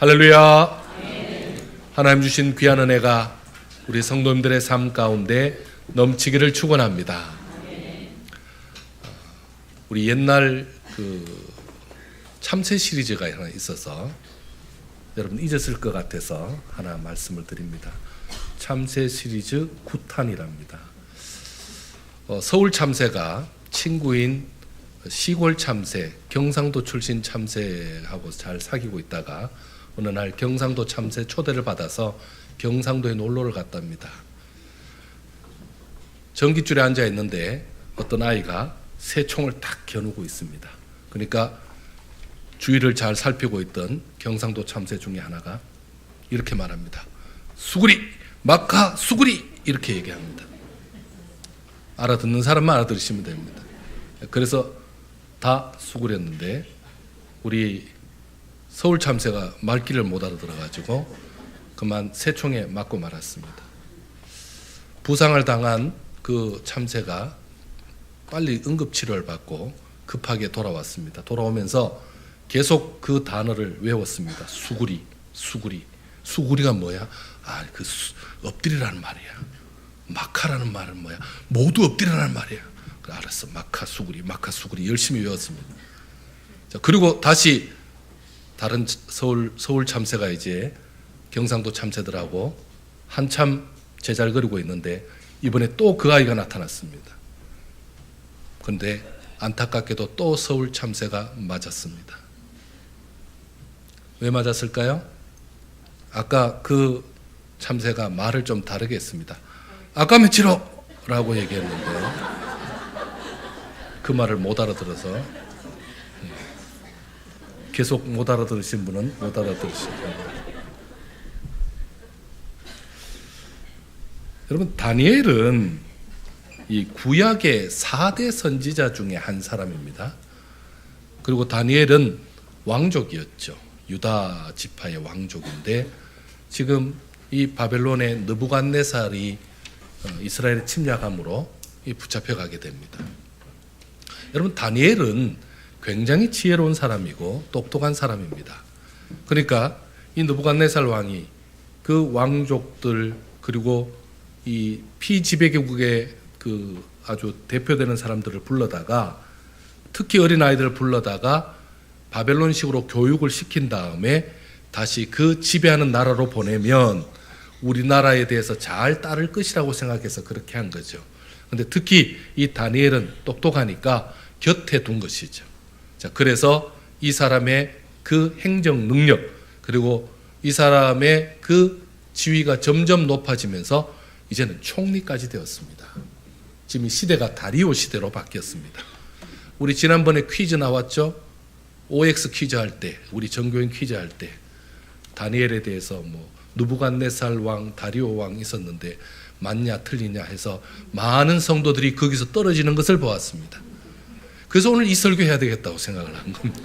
할렐루야. 하나님 주신 귀한 은혜가 우리 성도님들의 삶 가운데 넘치기를 축원합니다. 우리 옛날 참새 시리즈가 하나 있어서 여러분 잊었을 것 같아서 하나 말씀을 드립니다. 참새 시리즈 구탄이랍니다. 서울 참새가 친구인 시골 참새, 경상도 출신 참새하고 잘 사귀고 있다가 어느 날 경상도 참새 초대를 받아서 경상도에 놀러를 갔답니다. 전깃줄에 앉아 있는데 어떤 아이가 새총을 딱 겨누고 있습니다. 그러니까 주위를 잘 살피고 있던 경상도 참새 중에 하나가 이렇게 말합니다. 수구리, 마카 수구리, 이렇게 얘기합니다. 알아듣는 사람만 알아들으시면 됩니다. 그래서 다 수구렸는데 우리 서울 참새가 말귀를 못 알아들어가지고 그만 새총에 맞고 말았습니다. 부상을 당한 그 참새가 빨리 응급치료를 받고 급하게 돌아왔습니다. 돌아오면서 계속 그 단어를 외웠습니다. 수구리, 수구리. 수구리가 뭐야? 엎드리라는 말이야. 마카라는 말은 뭐야? 모두 엎드리라는 말이야. 그래, 알았어. 마카 수구리, 마카 수구리 열심히 외웠습니다. 자, 그리고 다시 다른 서울 참새가 이제 경상도 참새들하고 한참 제잘거리고 있는데 이번에 또 그 아이가 나타났습니다. 그런데 안타깝게도 또 서울 참새가 맞았습니다. 왜 맞았을까요? 아까 그 참새가 말을 좀 다르게 했습니다. 아까 며칠로라고 얘기했는데 그 말을 못 알아들어서 계속 못 알아들으신 분은 못 알아들으시고. 여러분, 다니엘은 이 구약의 4대 선지자 중에 한 사람입니다. 그리고 다니엘은 왕족이었죠. 유다 지파의 왕족인데 지금 이 바벨론의 느부갓네살이 이스라엘에 침략함으로 붙잡혀가게 됩니다. 여러분, 다니엘은 굉장히 지혜로운 사람이고 똑똑한 사람입니다. 그러니까 이 느부갓네살 왕이 그 왕족들 그리고 이 피지배국의 그 아주 대표되는 사람들을 불러다가 특히 어린아이들을 불러다가 바벨론식으로 교육을 시킨 다음에 다시 그 지배하는 나라로 보내면 우리나라에 대해서 잘 따를 것이라고 생각해서 그렇게 한 거죠. 그런데 특히 이 다니엘은 똑똑하니까 곁에 둔 것이죠. 자, 그래서 이 사람의 그 행정 능력 그리고 이 사람의 그 지위가 점점 높아지면서 이제는 총리까지 되었습니다. 지금 이 시대가 다리오 시대로 바뀌었습니다. 우리 지난번에 퀴즈 나왔죠? OX 퀴즈 할 때, 우리 전교인 퀴즈 할 때 다니엘에 대해서 느부갓네살 왕, 다리오 왕 있었는데 맞냐 틀리냐 해서 많은 성도들이 거기서 떨어지는 것을 보았습니다. 그래서 오늘 이 설교해야 되겠다고 생각을 한 겁니다.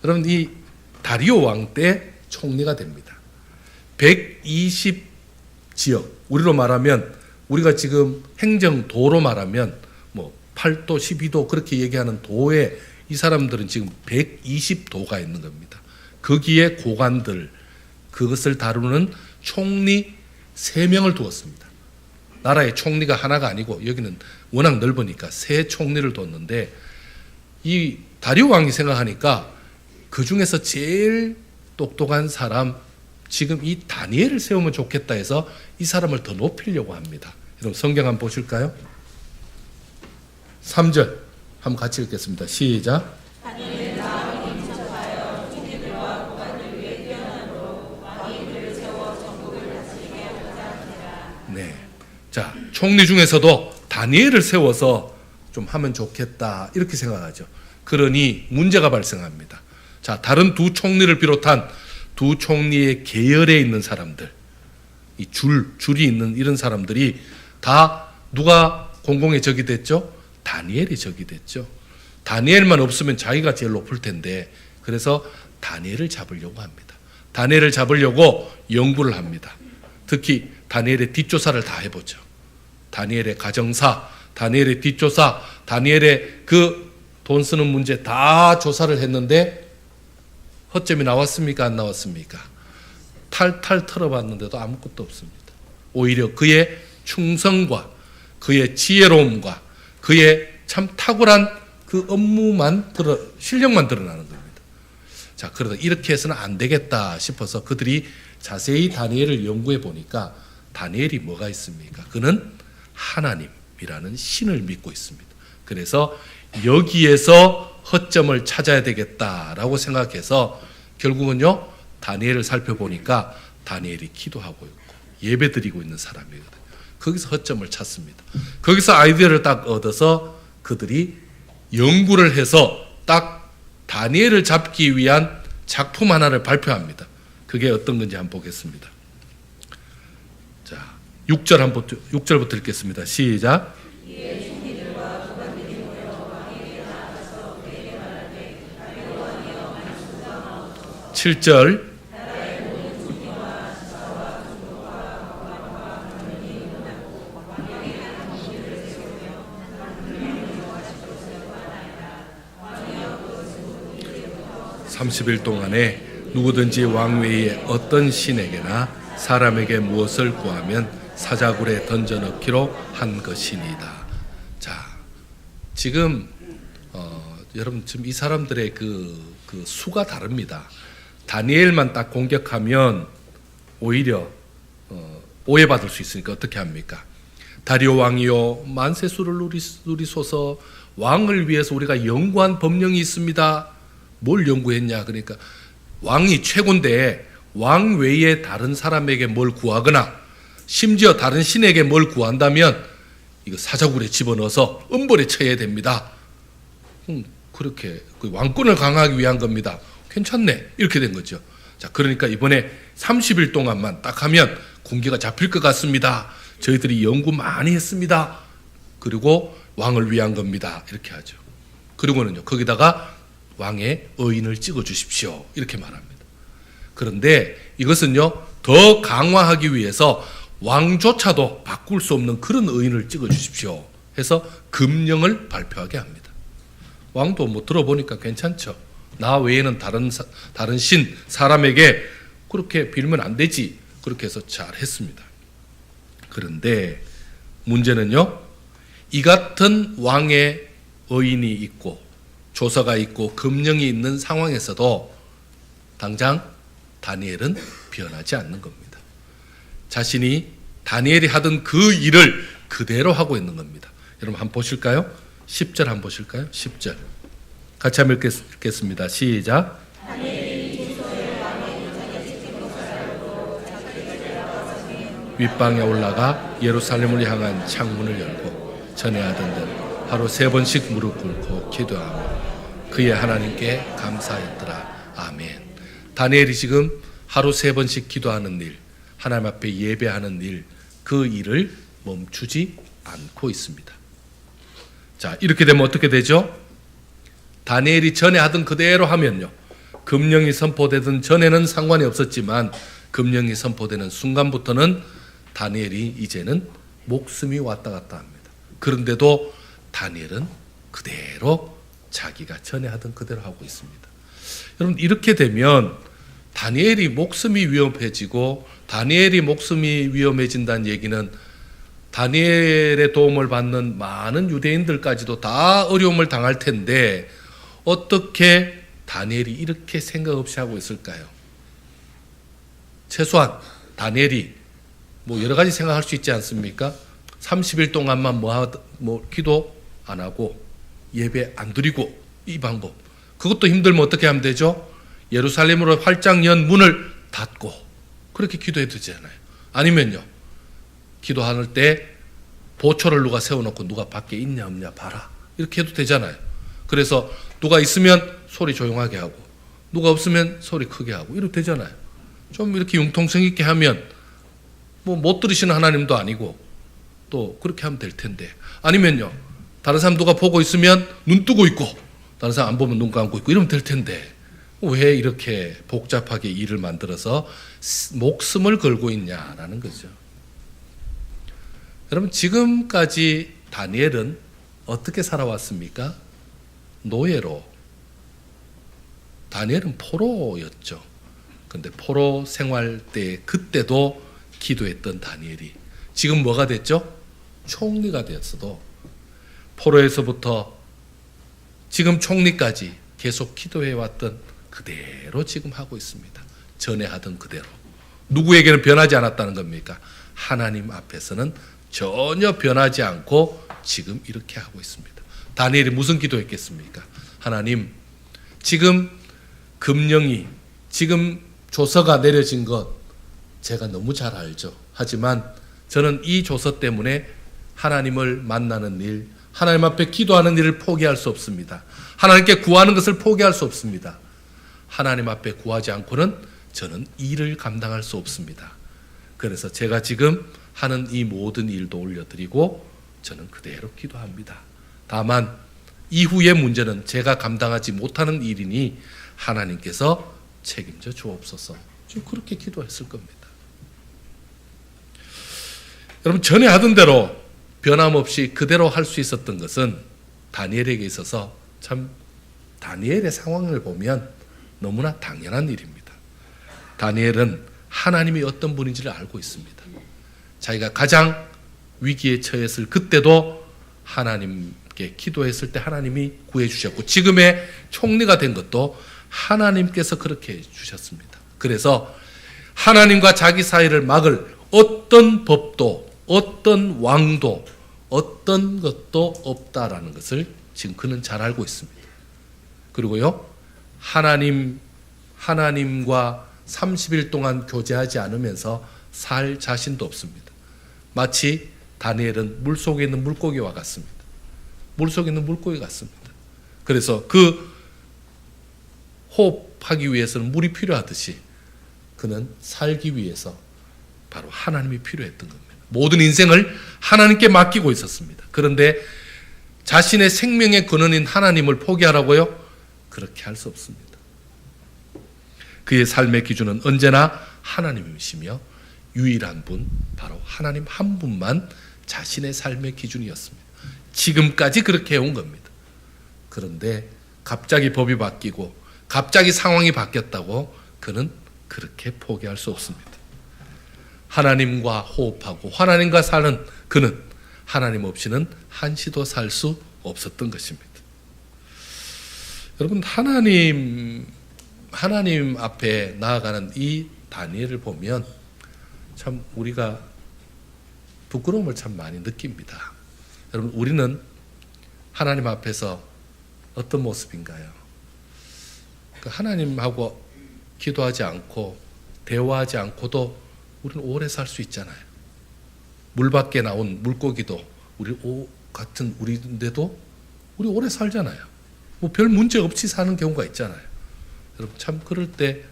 여러분, 이 다리오 왕 때 총리가 됩니다. 120 지역, 우리로 말하면 우리가 지금 행정도로 말하면 8도, 12도 그렇게 얘기하는 도에 이 사람들은 지금 120도가 있는 겁니다. 거기에 고관들, 그것을 다루는 총리 3명을 두었습니다. 나라의 총리가 하나가 아니고 여기는 워낙 넓으니까 3 총리를 뒀는데 이 다리오 왕이 생각하니까 그 중에서 제일 똑똑한 사람 지금 이 다니엘을 세우면 좋겠다 해서 이 사람을 더 높이려고 합니다. 여러분 성경 한번 보실까요? 3절 한번 같이 읽겠습니다. 시작. 다니엘은 마음이 힘차하여 총리들과 고관들 위에 뛰어남으로 왕이 그를 세워 전국을 다스리게 하고자 하니라. 네. 자, 총리 중에서도 다니엘을 세워서 좀 하면 좋겠다 이렇게 생각하죠. 그러니 문제가 발생합니다. 자, 다른 2 총리를 비롯한 2 총리의 계열에 있는 사람들, 이 줄이 있는 이런 사람들이 다 누가 공공의 적이 됐죠? 다니엘이 적이 됐죠. 다니엘만 없으면 자기가 제일 높을 텐데 그래서 다니엘을 잡으려고 합니다. 다니엘을 잡으려고 연구를 합니다. 특히 다니엘의 뒷조사를 다 해보죠. 다니엘의 가정사, 다니엘의 뒷조사, 다니엘의 그 돈 쓰는 문제 다 조사를 했는데 허점이 나왔습니까? 안 나왔습니까? 탈탈 털어봤는데도 아무것도 없습니다. 오히려 그의 충성과 그의 지혜로움과 그의 참 탁월한 그 업무만 실력만 드러나는 겁니다. 자, 그러다 이렇게 해서는 안 되겠다 싶어서 그들이 자세히 다니엘을 연구해 보니까 다니엘이 뭐가 있습니까? 그는 하나님이라는 신을 믿고 있습니다. 그래서 여기에서 허점을 찾아야 되겠다라고 생각해서 결국은요, 다니엘을 살펴보니까 다니엘이 기도하고 있고 예배드리고 있는 사람이거든요. 거기서 허점을 찾습니다. 거기서 아이디어를 딱 얻어서 그들이 연구를 해서 딱 다니엘을 잡기 위한 작품 하나를 발표합니다. 그게 어떤 건지 한번 보겠습니다. 자, 6절부터 읽겠습니다. 시작. 7절. (30일) 동안에 누구든지 왕 외에 어떤 신에게나 사람에게 무엇을 구하면 사자굴에 던져 넣기로 한 것이니이다. 자, 지금 여러분 지금 이 사람들의 그 수가 다릅니다. 다니엘만 딱 공격하면 오히려 오해받을 수 있으니까 어떻게 합니까? 다리오 왕이요 만세수를 누리소서. 왕을 위해서 우리가 연구한 법령이 있습니다. 뭘 연구했냐? 그러니까 왕이 최고인데 왕 외에 다른 사람에게 뭘 구하거나 심지어 다른 신에게 뭘 구한다면 이거 사자굴에 집어넣어서 엄벌에 처해야 됩니다. 그렇게 그 왕권을 강화하기 위한 겁니다. 괜찮네. 이렇게 된 거죠. 자, 그러니까 이번에 30일 동안만 딱 하면 군기가 잡힐 것 같습니다. 저희들이 연구 많이 했습니다. 그리고 왕을 위한 겁니다. 이렇게 하죠. 그리고는요, 거기다가 왕의 의인을 찍어 주십시오. 이렇게 말합니다. 그런데 이것은요, 더 강화하기 위해서 왕조차도 바꿀 수 없는 그런 의인을 찍어 주십시오 해서 금령을 발표하게 합니다. 왕도 뭐 들어보니까 괜찮죠. 나 외에는 다른 신, 사람에게 그렇게 빌면 안 되지. 그렇게 해서 잘 했습니다. 그런데 문제는요, 이 같은 왕의 의인이 있고 조서가 있고 금령이 있는 상황에서도 당장 다니엘은 변하지 않는 겁니다. 자신이 다니엘이 하던 그 일을 그대로 하고 있는 겁니다. 여러분 한번 보실까요? 10절 한번 보실까요? 10절 같이 한번 읽겠습니다. 시작. 윗방에 올라가 예루살렘을 향한 창문을 열고 전에 하던 대로 하루 3번씩 무릎 꿇고 기도하며 그의 하나님께 감사했더라. 아멘. 다니엘이 지금 하루 3번씩 기도하는 일, 하나님 앞에 예배하는 일, 그 일을 멈추지 않고 있습니다. 자, 이렇게 되면 어떻게 되죠? 다니엘이 전에 하던 그대로 하면요, 금령이 선포되던 전에는 상관이 없었지만 금령이 선포되는 순간부터는 다니엘이 이제는 목숨이 왔다 갔다 합니다. 그런데도 다니엘은 그대로 자기가 전에 하던 그대로 하고 있습니다. 여러분, 이렇게 되면 다니엘이 목숨이 위험해지고 다니엘이 목숨이 위험해진다는 얘기는 다니엘의 도움을 받는 많은 유대인들까지도 다 어려움을 당할 텐데 어떻게 다니엘이 이렇게 생각 없이 하고 있을까요? 최소한 다니엘이 뭐 여러 가지 생각할 수 있지 않습니까? 30일 동안만 기도 안 하고 예배 안 드리고 이 방법, 그것도 힘들면 어떻게 하면 되죠? 예루살렘으로 활짝 연 문을 닫고 그렇게 기도해도 되잖아요. 아니면요, 기도할 때 보초를 누가 세워놓고 누가 밖에 있냐 없냐 봐라, 이렇게 해도 되잖아요. 그래서 누가 있으면 소리 조용하게 하고 누가 없으면 소리 크게 하고 이렇게 되잖아요. 좀 이렇게 융통성 있게 하면 뭐 못 들으시는 하나님도 아니고 또 그렇게 하면 될 텐데, 아니면요, 다른 사람 누가 보고 있으면 눈 뜨고 있고 다른 사람 안 보면 눈 감고 있고 이러면 될 텐데 왜 이렇게 복잡하게 일을 만들어서 목숨을 걸고 있냐라는 거죠. 여러분, 지금까지 다니엘은 어떻게 살아왔습니까? 노예로 다니엘은 포로였죠. 근데 포로 생활 때 그때도 기도했던 다니엘이 지금 뭐가 됐죠? 총리가 되었어도 포로에서부터 지금 총리까지 계속 기도해왔던 그대로 지금 하고 있습니다. 전에 하던 그대로. 누구에게는 변하지 않았다는 겁니까? 하나님 앞에서는 전혀 변하지 않고 지금 이렇게 하고 있습니다. 다니엘이 무슨 기도했겠습니까? 하나님, 지금 금령이, 지금 조서가 내려진 것 제가 너무 잘 알죠. 하지만 저는 이 조서 때문에 하나님을 만나는 일, 하나님 앞에 기도하는 일을 포기할 수 없습니다. 하나님께 구하는 것을 포기할 수 없습니다. 하나님 앞에 구하지 않고는 저는 일을 감당할 수 없습니다. 그래서 제가 지금 하는 이 모든 일도 올려드리고 저는 그대로 기도합니다. 다만 이후의 문제는 제가 감당하지 못하는 일이니 하나님께서 책임져 주옵소서. 지금 그렇게 기도했을 겁니다. 여러분, 전에 하던 대로 변함없이 그대로 할 수 있었던 것은 다니엘에게 있어서 참 다니엘의 상황을 보면 너무나 당연한 일입니다. 다니엘은 하나님이 어떤 분인지를 알고 있습니다. 자기가 가장 위기에 처했을 그때도 하나님께 기도했을 때 하나님이 구해주셨고 지금의 총리가 된 것도 하나님께서 그렇게 해주셨습니다. 그래서 하나님과 자기 사이를 막을 어떤 법도 어떤 왕도 어떤 것도 없다라는 것을 지금 그는 잘 알고 있습니다. 그리고요, 하나님과 30일 동안 교제하지 않으면서 살 자신도 없습니다. 마치 다니엘은 물속에 있는 물고기와 같습니다. 물속에 있는 물고기 같습니다. 그래서 그 호흡하기 위해서는 물이 필요하듯이 그는 살기 위해서 바로 하나님이 필요했던 겁니다. 모든 인생을 하나님께 맡기고 있었습니다. 그런데 자신의 생명의 근원인 하나님을 포기하라고요? 그렇게 할 수 없습니다. 그의 삶의 기준은 언제나 하나님이시며 유일한 분, 바로 하나님 한 분만 자신의 삶의 기준이었습니다. 지금까지 그렇게 해온 겁니다. 그런데 갑자기 법이 바뀌고 갑자기 상황이 바뀌었다고 그는 그렇게 포기할 수 없습니다. 하나님과 호흡하고 하나님과 사는 그는 하나님 없이는 한시도 살 수 없었던 것입니다. 여러분, 하나님 앞에 나아가는 이 다니엘을 보면 참 우리가 부끄러움을 참 많이 느낍니다. 여러분, 우리는 하나님 앞에서 어떤 모습인가요? 하나님하고 기도하지 않고 대화하지 않고도 우리는 오래 살 수 있잖아요. 물 밖에 나온 물고기도 같은 우리인데도 우리 오래 살잖아요. 뭐 별 문제 없이 사는 경우가 있잖아요. 여러분, 참 그럴 때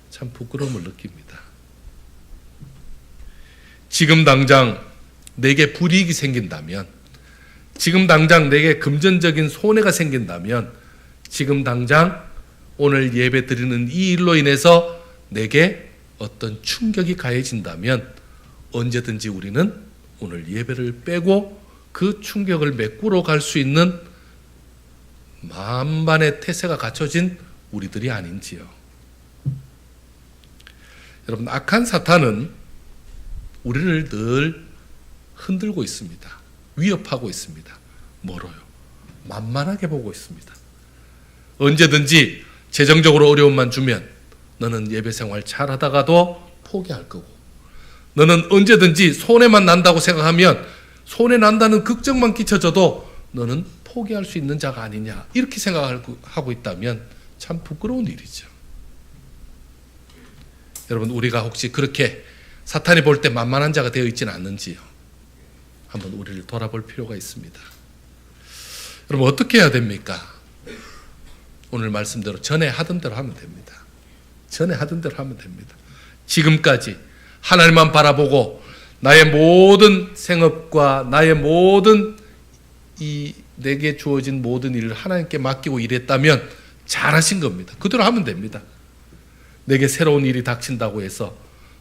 참 부끄러움을 느낍니다. 지금 당장 내게 불이익이 생긴다면, 지금 당장 내게 금전적인 손해가 생긴다면, 지금 당장 오늘 예배 드리는 이 일로 인해서 내게 어떤 충격이 가해진다면 언제든지 우리는 오늘 예배를 빼고 그 충격을 메꾸러 갈 수 있는 만반의 태세가 갖춰진 우리들이 아닌지요. 여러분, 악한 사탄은 우리를 늘 흔들고 있습니다. 위협하고 있습니다. 뭐로요? 만만하게 보고 있습니다. 언제든지 재정적으로 어려움만 주면 너는 예배 생활 잘하다가도 포기할 거고, 너는 언제든지 손해만 난다고 생각하면 손해 난다는 걱정만 끼쳐져도 너는 포기할 수 있는 자가 아니냐, 이렇게 생각하고 있다면 참 부끄러운 일이죠. 여러분, 우리가 혹시 그렇게 사탄이 볼 때 만만한 자가 되어 있지는 않는지요? 한번 우리를 돌아볼 필요가 있습니다. 여러분, 어떻게 해야 됩니까? 오늘 말씀대로 전에 하던 대로 하면 됩니다. 전에 하던 대로 하면 됩니다. 지금까지 하나님만 바라보고 나의 모든 생업과 나의 모든 내게 주어진 모든 일을 하나님께 맡기고 일했다면 잘하신 겁니다. 그대로 하면 됩니다. 내게 새로운 일이 닥친다고 해서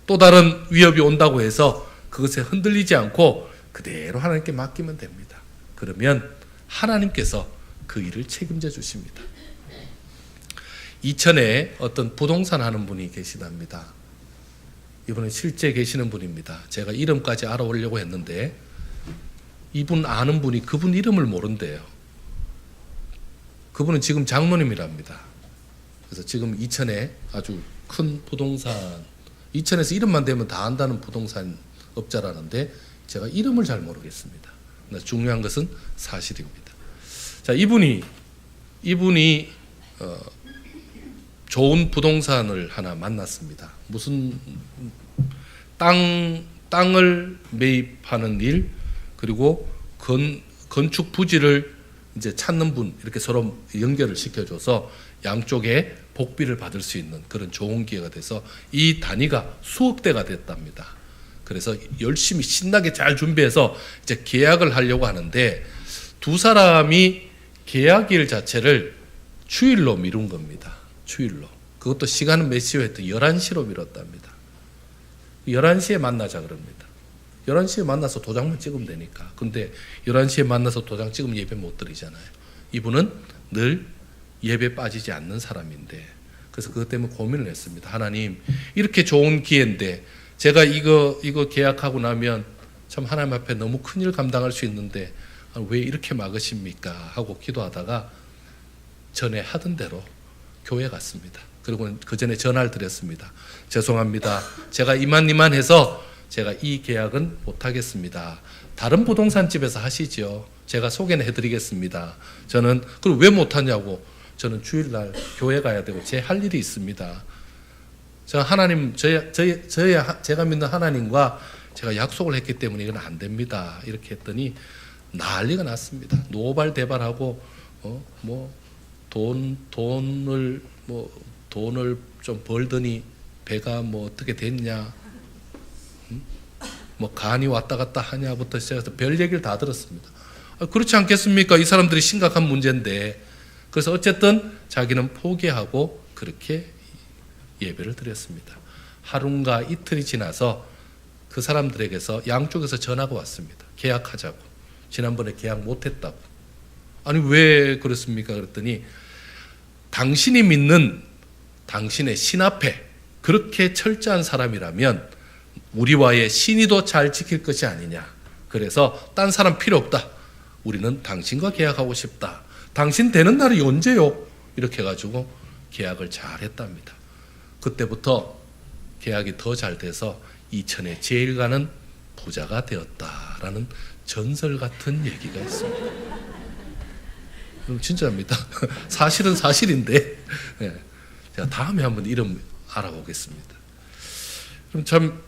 또 다른 위협이 온다고 해서 그것에 흔들리지 않고 그대로 하나님께 맡기면 됩니다. 그러면 하나님께서 그 일을 책임져 주십니다. 이천에 어떤 부동산 하는 분이 계시답니다. 이분은 실제 계시는 분입니다. 제가 이름까지 알아오려고 했는데 이분 아는 분이 그분 이름을 모른대요. 그분은 지금 장로님이랍니다. 그래서 지금 이천에 아주 큰 부동산, 이천에서 이름만 대면 다 안다는 부동산 업자라는데 제가 이름을 잘 모르겠습니다. 중요한 것은 사실입니다. 자, 이분이 좋은 부동산을 하나 만났습니다. 무슨 땅을 매입하는 일, 그리고 건축 부지를 이제 찾는 분, 이렇게 서로 연결을 시켜줘서 양쪽에 복비를 받을 수 있는 그런 좋은 기회가 돼서 이 단위가 수억 대가 됐답니다. 그래서 열심히 신나게 잘 준비해서 이제 계약을 하려고 하는데 두 사람이 계약일 자체를 주일로 미룬 겁니다. 주일로. 그것도 시간은 몇 시로 했더니 11시로 미뤘답니다. 11시에 만나자 그럽니다. 11시에 만나서 도장만 찍으면 되니까. 근데 11시에 만나서 도장 찍으면 예배 못 드리잖아요. 이분은 늘 예배 빠지지 않는 사람인데, 그래서 그것 때문에 고민을 했습니다. 하나님, 이렇게 좋은 기회인데 제가 이거 계약하고 나면 참 하나님 앞에 너무 큰일 감당할 수 있는데 왜 이렇게 막으십니까? 하고 기도하다가 전에 하던 대로 교회 갔습니다. 그리고 그 전에 전화를 드렸습니다. 죄송합니다. 제가 이만 해서 제가 이 계약은 못하겠습니다. 다른 부동산 집에서 하시죠. 제가 소개는 해드리겠습니다. 저는 그럼 왜 못하냐고. 저는 주일날 교회 가야 되고 제 할 일이 있습니다. 제가 하나님, 제가 믿는 하나님과 제가 약속을 했기 때문에 이건 안 됩니다. 이렇게 했더니 난리가 났습니다. 노발대발하고 돈을 좀 벌더니 배가 뭐 어떻게 됐냐, 뭐 간이 왔다 갔다 하냐부터 시작해서 별 얘기를 다 들었습니다. 그렇지 않겠습니까? 이 사람들이 심각한 문제인데. 그래서 어쨌든 자기는 포기하고 그렇게 예배를 드렸습니다. 하루인가 이틀이 지나서 그 사람들에게서 양쪽에서 전화가 왔습니다. 계약하자고. 지난번에 계약 못했다고. 아니 왜 그렇습니까? 그랬더니 당신이 믿는 당신의 신 앞에 그렇게 철저한 사람이라면 우리와의 신의도 잘 지킬 것이 아니냐. 그래서 딴 사람 필요 없다. 우리는 당신과 계약하고 싶다. 당신 되는 날이 언제요? 이렇게 해가지고 계약을 잘 했답니다. 그때부터 계약이 더 잘 돼서 이천에 제일 가는 부자가 되었다라는 전설 같은 얘기가 있습니다. 그럼 진짜입니다. 사실은 사실인데 제가 다음에 한번 이름 알아보겠습니다. 그럼 참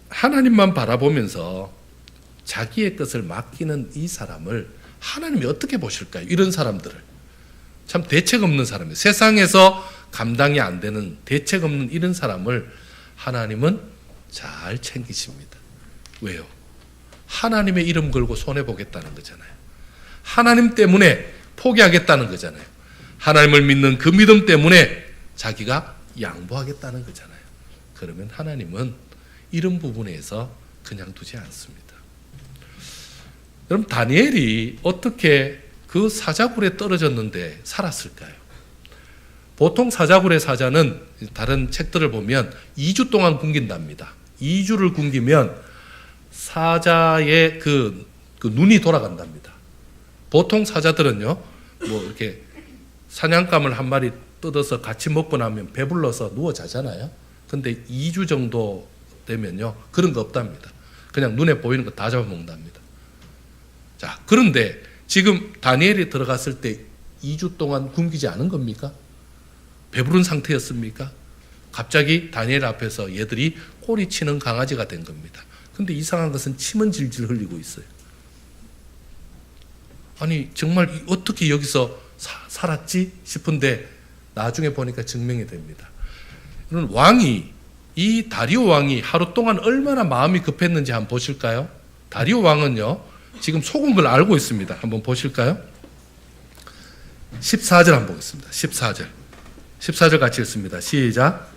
하나님만 바라보면서 자기의 것을 맡기는 이 사람을 하나님이 어떻게 보실까요? 이런 사람들을. 참 대책 없는 사람이에요. 세상에서 감당이 안 되는 대책 없는 이런 사람을 하나님은 잘 챙기십니다. 왜요? 하나님의 이름 걸고 손해보겠다는 거잖아요. 하나님 때문에 포기하겠다는 거잖아요. 하나님을 믿는 그 믿음 때문에 자기가 양보하겠다는 거잖아요. 그러면 하나님은 이런 부분에서 그냥 두지 않습니다. 그럼 다니엘이 어떻게 그 사자굴에 떨어졌는데 살았을까요? 보통 사자굴의 사자는 다른 책들을 보면 2주 동안 굶긴답니다. 2주를 굶기면 사자의 그 눈이 돌아간답니다. 보통 사자들은요, 뭐 이렇게 사냥감을 한 마리 뜯어서 같이 먹고 나면 배불러서 누워 자잖아요. 근데 2주 정도 되면요, 그런 거 없답니다. 그냥 눈에 보이는 거 다 잡아먹는답니다. 자, 그런데 지금 다니엘이 들어갔을 때 2주 동안 굶기지 않은 겁니까? 배부른 상태였습니까? 갑자기 다니엘 앞에서 얘들이 꼬리치는 강아지가 된 겁니다. 근데 이상한 것은 침은 질질 흘리고 있어요. 아니 정말 어떻게 여기서 살았지 싶은데 나중에 보니까 증명이 됩니다. 이런 왕이, 이 다리오 왕이 하루 동안 얼마나 마음이 급했는지 한번 보실까요? 다리오 왕은요, 지금 속은 걸 알고 있습니다. 한번 보실까요? 14절 한번 보겠습니다. 14절 같이 읽습니다. 시작.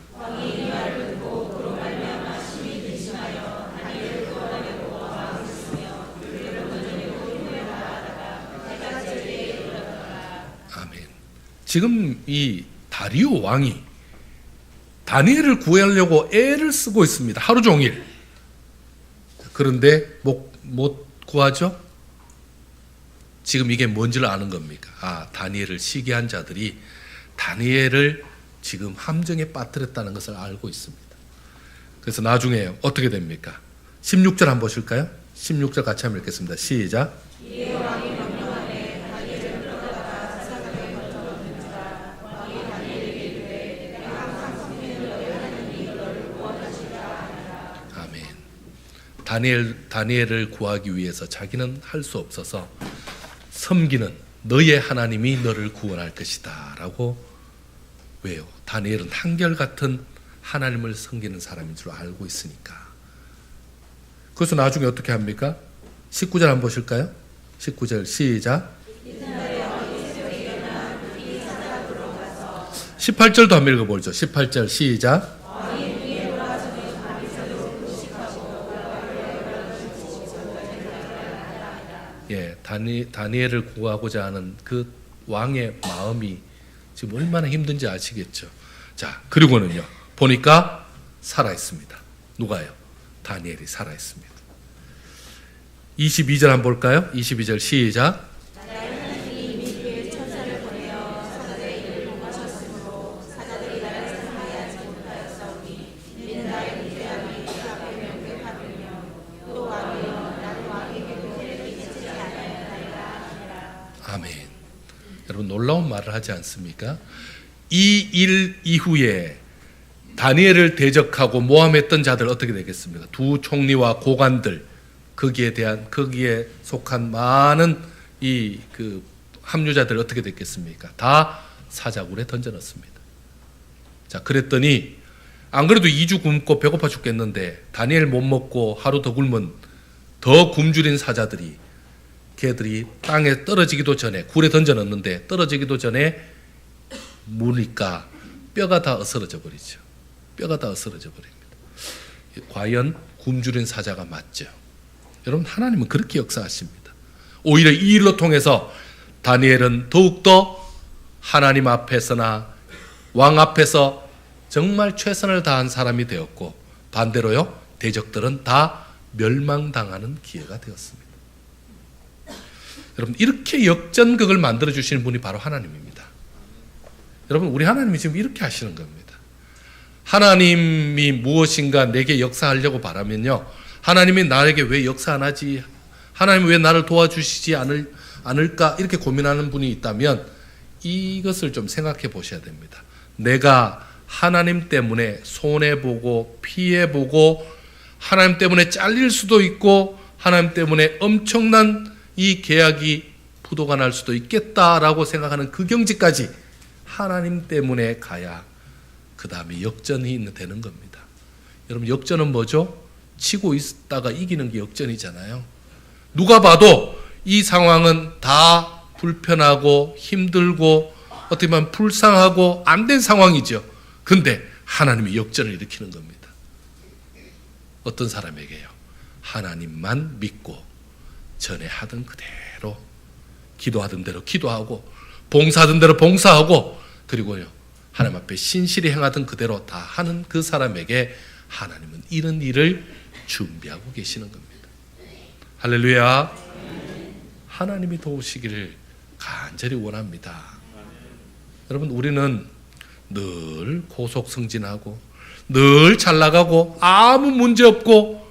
아멘. 지금 이 다리오 왕이 다니엘을 구하려고 애를 쓰고 있습니다. 하루 종일. 그런데 못 구하죠? 지금 이게 뭔지를 아는 겁니까? 다니엘을 시기한 자들이 다니엘을 지금 함정에 빠뜨렸다는 것을 알고 있습니다. 그래서 나중에 어떻게 됩니까? 16절 한번 보실까요? 16절 같이 한번 읽겠습니다. 시작. 이에 왕이 명령하되 다니엘을 끌어다가 사자굴에 던져놓는지라. 왕이 다니엘에게 이르되 내가 항상 섬기는 너의 하나님이 너를 구원하시리라 하니라. 아멘. 다니엘을 구하기 위해서 자기는 할 수 없어서 섬기는 너의 하나님이 너를 구원할 것이다 라고. 왜요? 다니엘은 한결같은 하나님을 섬기는 사람인 줄 알고 있으니까. 그래서 나중에 어떻게 합니까? 19절 한번 보실까요? 19절 시작. 18절도 한번 읽어보죠. 18절 시작. 예, 다니엘을 구하고자 하는 그 왕의 마음이 지금 얼마나 힘든지 아시겠죠? 자, 그리고는요, 보니까 살아있습니다. 누가요? 다니엘이 살아있습니다. 22절 한번 볼까요? 22절 시작. 아멘. 여러분 놀라운 말을 하지 않습니까? 이 일 이후에 다니엘을 대적하고 모함했던 자들 어떻게 되겠습니까? 두 총리와 고관들, 거기에 속한 많은 그 합류자들 어떻게 됐겠습니까? 다 사자굴에 던져넣습니다. 자, 그랬더니 안 그래도 2주 굶고 배고파 죽겠는데 다니엘 못 먹고 하루 더 굶은 더 굶주린 사자들이 걔들이 땅에 떨어지기도 전에 굴에 던져넣는데 떨어지기도 전에 무니까 뼈가 다 어스러져 버리죠. 뼈가 다 어스러져 버립니다. 과연 굶주린 사자가 맞죠? 여러분 하나님은 그렇게 역사하십니다. 오히려 이 일로 통해서 다니엘은 더욱더 하나님 앞에서나 왕 앞에서 정말 최선을 다한 사람이 되었고 반대로요 대적들은 다 멸망당하는 기회가 되었습니다. 여러분 이렇게 역전극을 만들어 주시는 분이 바로 하나님입니다. 여러분 우리 하나님이 지금 이렇게 하시는 겁니다. 하나님이 무엇인가 내게 역사하려고 바라면요 하나님이 나에게 왜 역사 안 하지? 하나님이 왜 나를 도와주시지 않을까? 이렇게 고민하는 분이 있다면 이것을 좀 생각해 보셔야 됩니다. 내가 하나님 때문에 손해보고 피해보고 하나님 때문에 잘릴 수도 있고 하나님 때문에 엄청난 이 계약이 부도가 날 수도 있겠다라고 생각하는 그 경지까지 하나님 때문에 가야 그 다음에 역전이 되는 겁니다. 여러분 역전은 뭐죠? 치고 있다가 이기는 게 역전이잖아요. 누가 봐도 이 상황은 다 불편하고 힘들고 어떻게 보면 불쌍하고 안 된 상황이죠. 근데 하나님이 역전을 일으키는 겁니다. 어떤 사람에게요? 하나님만 믿고 전에 하던 그대로 기도하던 대로 기도하고 봉사하던 대로 봉사하고 그리고요 하나님 앞에 신실히 행하던 그대로 다 하는 그 사람에게 하나님은 이런 일을 준비하고 계시는 겁니다. 할렐루야. 하나님이 도우시기를 간절히 원합니다. 여러분 우리는 늘 고속승진하고 늘 잘 나가고 아무 문제 없고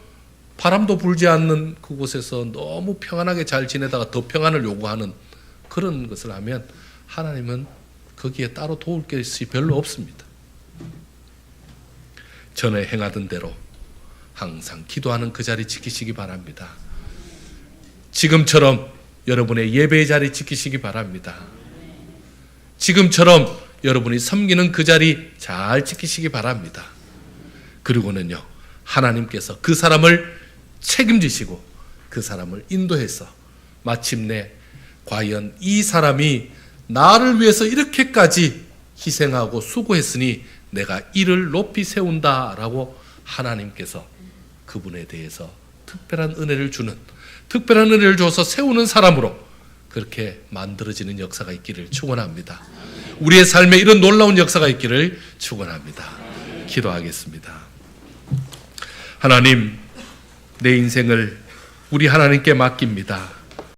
바람도 불지 않는 그곳에서 너무 평안하게 잘 지내다가 더 평안을 요구하는 그런 것을 하면 하나님은 거기에 따로 도울 것이 별로 없습니다. 전에 행하던 대로 항상 기도하는 그 자리 지키시기 바랍니다. 지금처럼 여러분의 예배의 자리 지키시기 바랍니다. 지금처럼 여러분이 섬기는 그 자리 잘 지키시기 바랍니다. 그리고는요 하나님께서 그 사람을 책임지시고 그 사람을 인도해서 마침내 과연 이 사람이 나를 위해서 이렇게까지 희생하고 수고했으니 내가 이를 높이 세운다라고 하나님께서 그분에 대해서 특별한 은혜를 주는 특별한 은혜를 줘서 세우는 사람으로 그렇게 만들어지는 역사가 있기를 축원합니다. 우리의 삶에 이런 놀라운 역사가 있기를 축원합니다. 기도하겠습니다. 하나님, 내 인생을 우리 하나님께 맡깁니다.